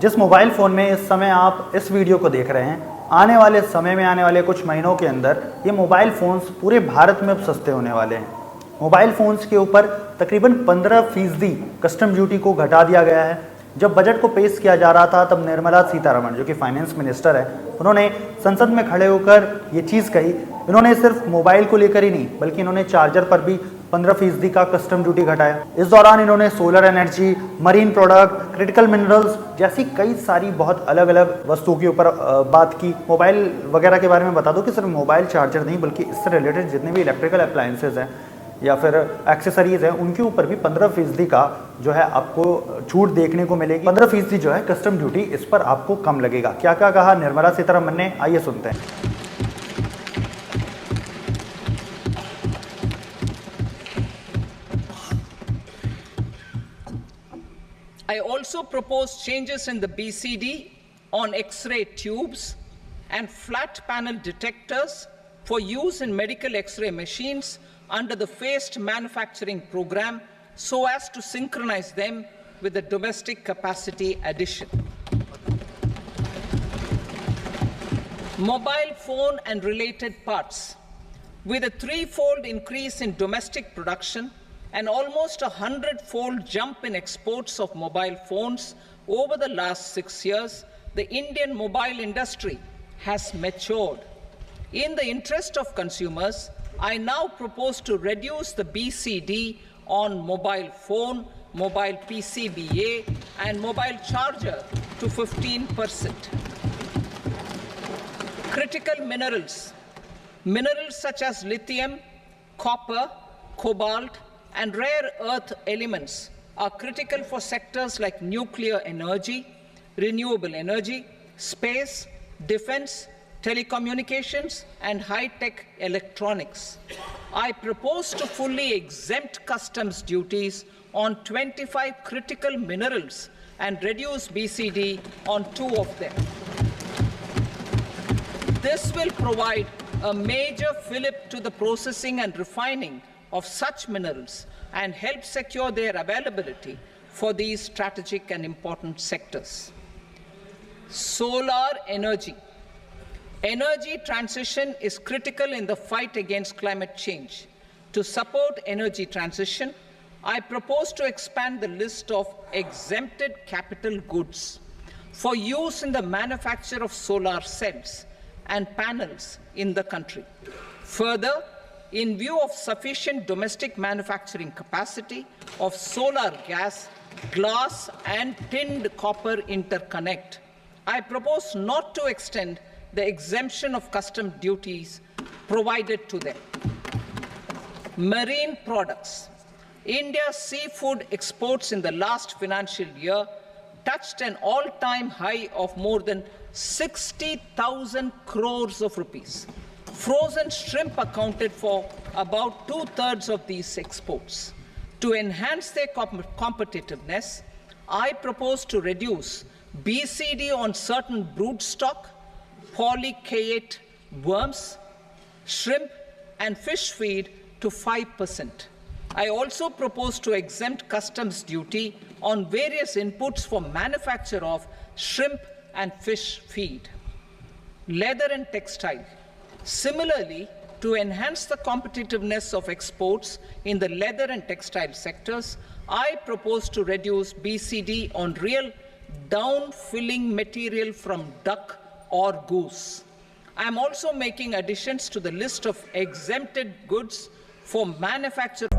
जिस mobile phone में इस समय आप इस वीडियो को देख रहे हैं, आने वाले समय में आने वाले कुछ महीनों के अंदर ये मोबाइल फ़ोन्स पूरे भारत में अब सस्ते होने वाले हैं। मोबाइल फ़ोन्स के ऊपर तकरीबन 15% कस्टम ड्यूटी को घटा दिया गया है। जब बजट को पेश किया जा रहा था तब निर्मला सीतारमण, जो कि फाइनेंस मिनिस्टर है, उन्होंने संसद में खड़े होकर ये चीज़ कही। इन्होंने सिर्फ मोबाइल को लेकर ही नहीं बल्कि इन्होंने चार्जर पर भी 15% का कस्टम ड्यूटी घटाया। इस दौरान इन्होंने solar energy, marine product, critical minerals जैसी कई सारी बहुत अलग अलग वस्तुओं के ऊपर बात की। मोबाइल वगैरह के बारे में बता दो कि सिर्फ मोबाइल चार्जर नहीं बल्कि इससे रिलेटेड जितने भी इलेक्ट्रिकल अप्लायंसेज हैं या फिर एक्सेसरीज हैं उनके ऊपर भी 15% का जो है आपको छूट देखने को मिलेगी। 15% जो है कस्टम ड्यूटी इस पर आपको कम लगेगा। क्या क्या कहा निर्मला सीतारमण ने, आइए सुनते हैं। I also propose changes in the BCD on X-ray tubes and flat panel detectors for use in medical X-ray machines under the phased manufacturing program so as to synchronize them with the domestic capacity addition. Mobile phone and related parts. With a threefold increase in domestic production and almost 100-fold jump in exports of mobile phones over the last 6 years, the Indian mobile industry has matured. In the interest of consumers, I now propose to reduce the BCD on mobile phone, mobile PCBA, and mobile charger to 15%. Critical minerals. Minerals such as lithium, copper, cobalt, and rare earth elements are critical for sectors like nuclear energy, renewable energy, space, defense, telecommunications, and high-tech electronics. I propose to fully exempt customs duties on 25 critical minerals and reduce BCD on 2 of them. This will provide a major fillip to the processing and refining of such minerals and help secure their availability for these strategic and important sectors. Solar energy. Energy transition is critical in the fight against climate change. To support energy transition, I propose to expand the list of exempted capital goods for use in the manufacture of solar cells and panels in the country. Further, in view of sufficient domestic manufacturing capacity of solar gas, glass, and tinned copper interconnect, I propose not to extend the exemption of custom duties provided to them. Marine products. India's seafood exports in the last financial year touched an all-time high of more than 60,000 crores of rupees. Frozen shrimp accounted for about 2/3 of these exports. To enhance their competitiveness, I propose to reduce BCD on certain broodstock, polychaete worms, shrimp, and fish feed to 5%. I also propose to exempt customs duty on various inputs for manufacture of shrimp and fish feed. Leather and textile. Similarly, to enhance the competitiveness of exports in the leather and textile sectors, I propose to reduce BCD on real down-filling material from duck or goose. I am also making additions to the list of exempted goods for manufacture.